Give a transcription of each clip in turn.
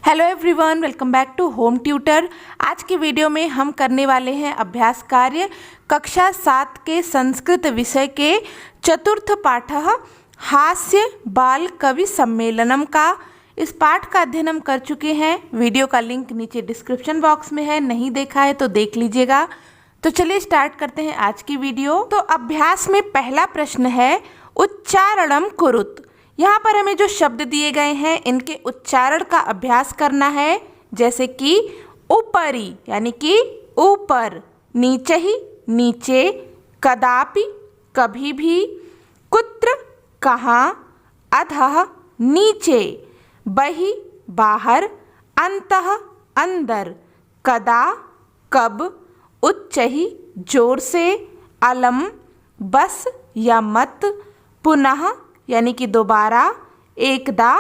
Hello everyone, welcome back to home tutor. आज की video में हम करने वाले हैं अभ्यास कार्य कक्षा 7 के संस्कृत विषय के चतुर्थ पाठ हास्य बाल कवि सम्मेलनम का। इस पाठ का अध्ययन हम कर चुके हैं। वीडियो का लिंक नीचे डिस्क्रिप्शन बॉक्स में है, नहीं देखा है तो देख लीजिएगा। तो चलिए स्टार्ट करते हैं आज की वीडियो। तो अभ्यास में पहला प्रश्न है उच्चारणम कुरुत। यहाँ पर हमें जो शब्द दिए गए हैं इनके उच्चारण का अभ्यास करना है, जैसे कि ऊपरी यानी कि ऊपर, नीचे ही नीचे, कदापि कभी भी, कुत्र कहाँ, अधः नीचे, बहि बाहर, अंतः अंदर, कदा कब, उच्च ही जोर से, अलम बस या मत, पुनः यानी कि दोबारा, एकदा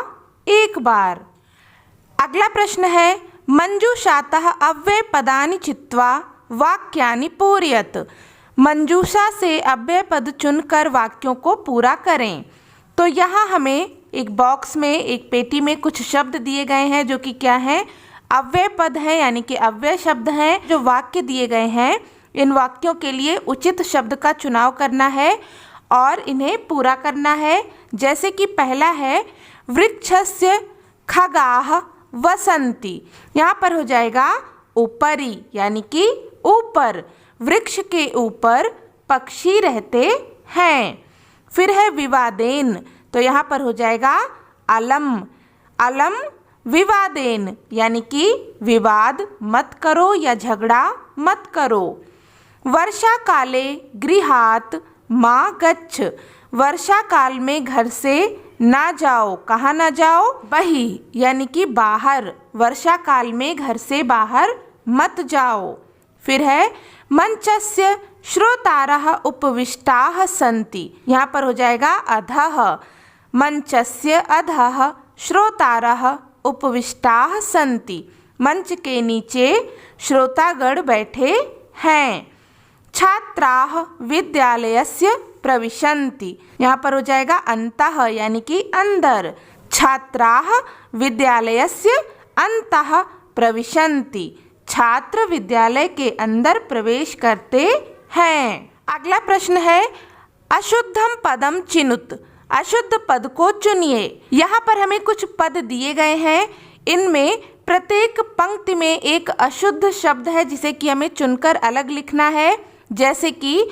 एक बार। अगला प्रश्न है मंजूषातः अव्यय पदानि चित्वा वाक्यानि पूरयत। मंजूषा से अव्यय पद चुनकर वाक्यों को पूरा करें। तो यहाँ हमें एक बॉक्स में, एक पेटी में कुछ शब्द दिए गए हैं जो कि क्या हैं, अव्यय पद हैं, यानी कि अव्यय शब्द हैं। जो वाक्य दिए गए हैं इन वाक्यों के लिए उचित शब्द का चुनाव करना है और इन्हें पूरा करना है। जैसे कि पहला है वृक्षस्य खगाः वसन्ति। यहाँ पर हो जाएगा ऊपरी यानी कि ऊपर, वृक्ष के ऊपर पक्षी रहते हैं। फिर है विवादेन, तो यहाँ पर हो जाएगा अलम, अलम विवादेन यानी कि विवाद मत करो या झगड़ा मत करो। वर्षा काले गृहात् मा गच्छ। वर्षा काल में घर से ना जाओ, कहाँ ना जाओ, बहि यानी कि बाहर, वर्षा काल में घर से बाहर मत जाओ। फिर है मंचस्य श्रोतारः उपविष्टाः सन्ति। यहाँ पर हो जाएगा अधः, मंचस्य अधः श्रोतारः उपविष्टाः सन्ति। मंच के नीचे श्रोतागण बैठे हैं। छात्राः विद्यालयस्य प्रविशन्ति। यहाँ पर हो जाएगा अन्तः यानी कि अंदर। छात्राः विद्यालयस्य अन्तः प्रविशन्ति। छात्र विद्यालय के अंदर प्रवेश करते हैं। अगला प्रश्न है अशुद्धम पदम चिनुत। अशुद्ध पद को चुनिए। यहाँ पर हमें कुछ पद दिए गए हैं, इनमें प्रत्येक पंक्ति में एक अशुद्ध शब्द है जिसे कि हमें चुनकर अलग लिखना है। जैसे कि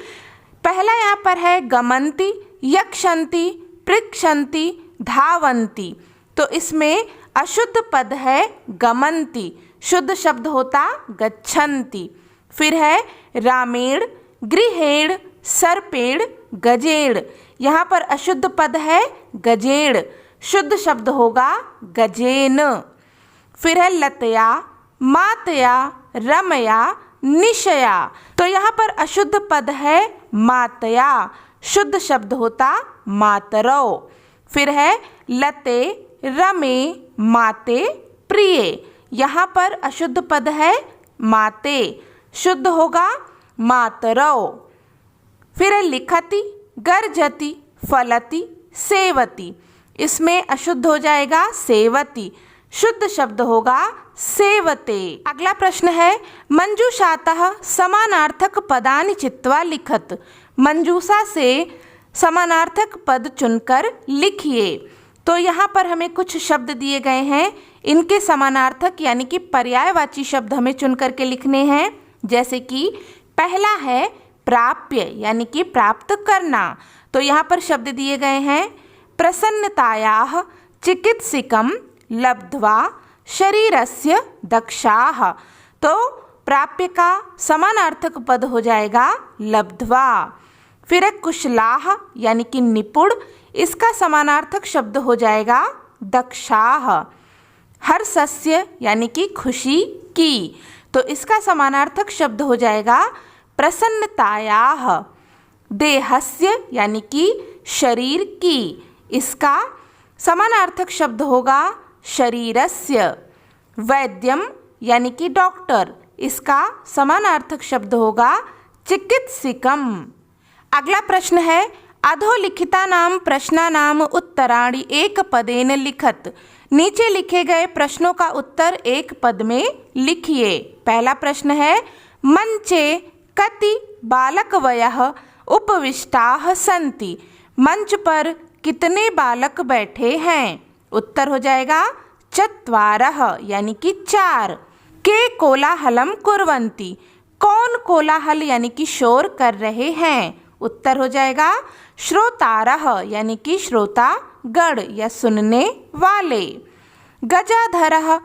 पहला यहाँ पर है गमन्ति, यक्षन्ति, पृक्षन्ति, धावन्ति। तो इसमें अशुद्ध पद है गमन्ति, शुद्ध शब्द होता गच्छन्ति। फिर है रामेण, गृहेण, सर्पेण, गजेण। यहाँ पर अशुद्ध पद है गजेण, शुद्ध शब्द होगा गजेन। फिर है लतया, मातया, रमया, निशया। तो यहाँ पर अशुद्ध पद है मातया, शुद्ध शब्द होता मातरौ। फिर है लते, रमे, माते, प्रिय। यहाँ पर अशुद्ध पद है माते, शुद्ध होगा मातरौ। फिर है लिखति, गर्जति, फलति, सेवति। इसमें अशुद्ध हो जाएगा सेवति, शुद्ध शब्द होगा सेवते। अगला प्रश्न है मंजूषातः समानार्थक पदानि चित्वा लिखत। मंजूषा से समानार्थक पद चुनकर लिखिए। तो यहाँ पर हमें कुछ शब्द दिए गए हैं, इनके समानार्थक यानी कि पर्यायवाची शब्द हमें चुनकर के लिखने हैं। जैसे कि पहला है प्राप्य यानी कि प्राप्त करना। तो यहाँ पर शब्द दिए गए हैं प्रसन्नतायाः चिकित्सिकम लब्ध्वा शरीरस्य दक्षाः। तो प्राप्य का समानार्थक पद हो जाएगा लब्ध्वा। फिर कुशलाः यानी कि निपुण, इसका समानार्थक शब्द हो जाएगा दक्षाः। हर्षस्य यानी कि खुशी की, तो इसका समानार्थक शब्द हो जाएगा प्रसन्नतायाः। देहस्य यानी कि शरीर की, इसका समानार्थक शब्द होगा शरीरस्य। वैद्यम यानी कि डॉक्टर, इसका समानार्थक शब्द होगा चिकित्सिकम। अगला प्रश्न है अधोलिखितानां प्रश्नानां उत्तराणि एकपदेन लिखत। नीचे लिखे गए प्रश्नों का उत्तर एक पद में लिखिए। पहला प्रश्न है, मंचे कति बालकवयः उपविष्टाः सन्ति। मंच पर कितने बालक बैठे हैं? उत्तर हो जाएगा चत्वारः यानी कि 4। के कोलाहलम कुर्वन्ति। कौन कोलाहल यानी कि शोर कर रहे हैं? उत्तर हो जाएगा श्रोतारः यानी कि श्रोतागण या सुनने वाले। गजाधरः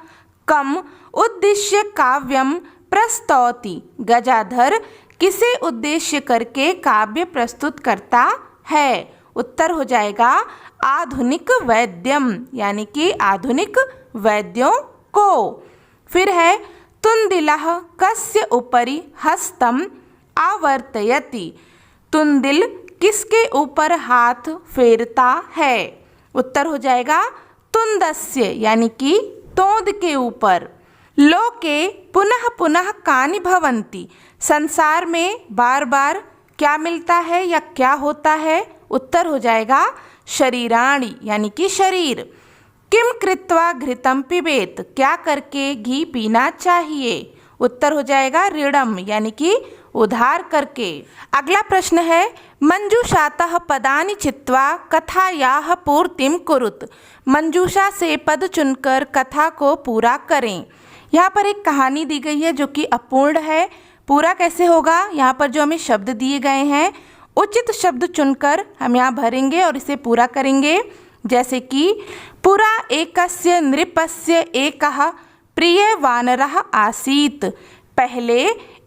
कम उद्देश्य काव्यम प्रस्तौति। गजाधर किसे उद्देश्य करके काव्य प्रस्तुत करता है? उत्तर हो जाएगा आधुनिक वैद्यम यानी कि आधुनिक वैद्यों को। फिर है, तुंदिलः कस्य उपरि हस्तम आवर्तयति। तुंदिल किसके ऊपर हाथ फेरता है? उत्तर हो जाएगा तुंदस्य यानी कि तोंद के ऊपर। लोके पुनः पुनः कानि भवन्ति। संसार में बार बार क्या मिलता है या क्या होता है? उत्तर हो जाएगा शरीराणि यानी कि शरीर। किम कृत्वा घृतम पिबेत। क्या करके घी पीना चाहिए? उत्तर हो जाएगा ऋणम यानी कि उधार करके। अगला प्रश्न है, मंजूषातः पदानि चित्वा कथायाः पूर्तिम कुरुत। मंजूषा से पद चुनकर कथा को पूरा करें। यहाँ पर एक कहानी दी गई है जो कि अपूर्ण है। पूरा कैसे होगा? यहाँ पर जो हमें शब्द दिए गए हैं उचित शब्द चुनकर हम यहाँ भरेंगे और इसे पूरा करेंगे। जैसे कि पुरा एकस्य नृपस्य एकः प्रिय वानरः आसीत्। पहले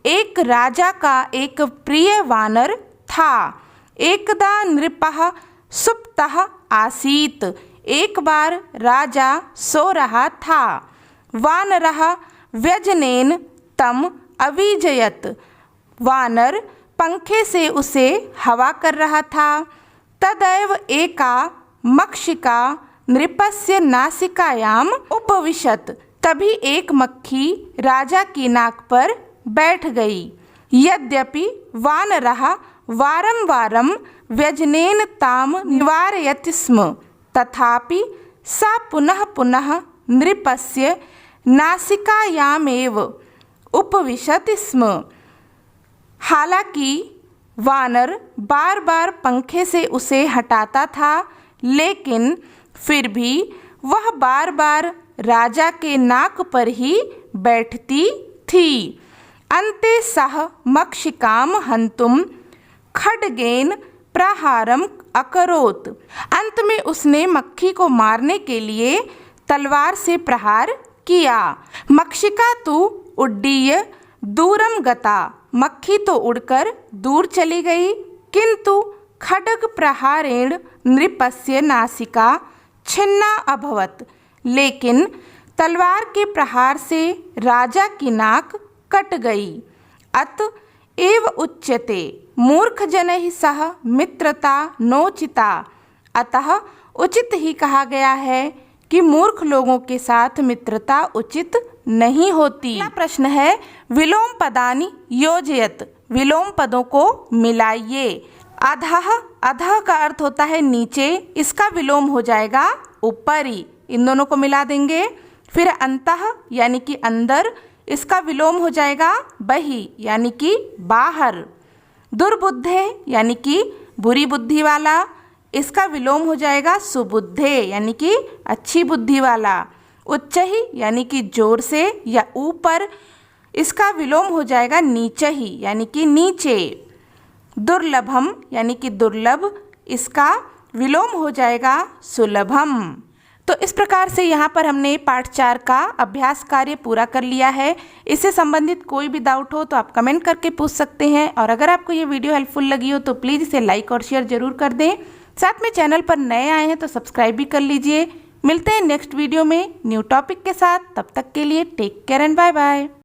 एक राजा का एक प्रिय वानर था। एकदा नृपः सुप्तः आसीत्। एक बार राजा सो रहा था। वानरः व्यजनेन तम अविजयत। वानर पंखे से उसे हवा कर रहा था। तदैव एका मक्षिका नृपस्य नासिकायाम उपविशत। तभी एक मक्खी राजा की नाक पर बैठ गई। यद्यपि वानरः वारं वारं व्यजनेन ताम निवारयति स्म, तथापि सा पुनः पुनः नृपस्य नासिकायामेव उपविशति स्म। हालांकि वानर बार बार पंखे से उसे हटाता था, लेकिन फिर भी वह बार बार राजा के नाक पर ही बैठती थी। अन्ते सः मक्षिकाम हन्तुम खड्गेन प्रहारम अकरोत्। अंत में उसने मक्खी को मारने के लिए तलवार से प्रहार किया। मक्षिका तु उड्डीय दूरम गता। मक्खी तो उड़कर दूर चली गई, किंतु खड्ग प्रहारेण नृपस्य नासिका छिन्ना अभवत। लेकिन तलवार के प्रहार से राजा की नाक कट गई। अत एव उच्यते मूर्ख जनैः सह मित्रता नोचिता। अतः उचित ही कहा गया है कि मूर्ख लोगों के साथ मित्रता उचित नहीं होती। अगला प्रश्न है, विलोम पदानि योजयत। विलोम पदों को मिलाइए। अधः, अधः का अर्थ होता है नीचे, इसका विलोम हो जाएगा ऊपरी। इन दोनों को मिला देंगे। फिर अंतः यानी कि अंदर, इसका विलोम हो जाएगा बहि यानी कि बाहर। दुर्बुद्धे यानी कि बुरी बुद्धि वाला, इसका विलोम हो जाएगा सुबुद्धे यानी कि अच्छी बुद्धि वाला। उच्चहि यानी कि जोर से या ऊपर, इसका विलोम हो जाएगा नीचहि यानी कि नीचे। दुर्लभम यानी कि दुर्लभ, इसका विलोम हो जाएगा सुलभम। तो इस प्रकार से यहाँ पर हमने पाठ 4 का अभ्यास कार्य पूरा कर लिया है। इससे संबंधित कोई भी डाउट हो तो आप कमेंट करके पूछ सकते हैं। और अगर आपको ये वीडियो हेल्पफुल लगी हो तो प्लीज़ इसे लाइक और शेयर ज़रूर कर दें। साथ में चैनल पर नए आए हैं तो सब्सक्राइब भी कर लीजिए। मिलते हैं नेक्स्ट वीडियो में न्यू टॉपिक के साथ। तब तक के लिए take care and bye bye.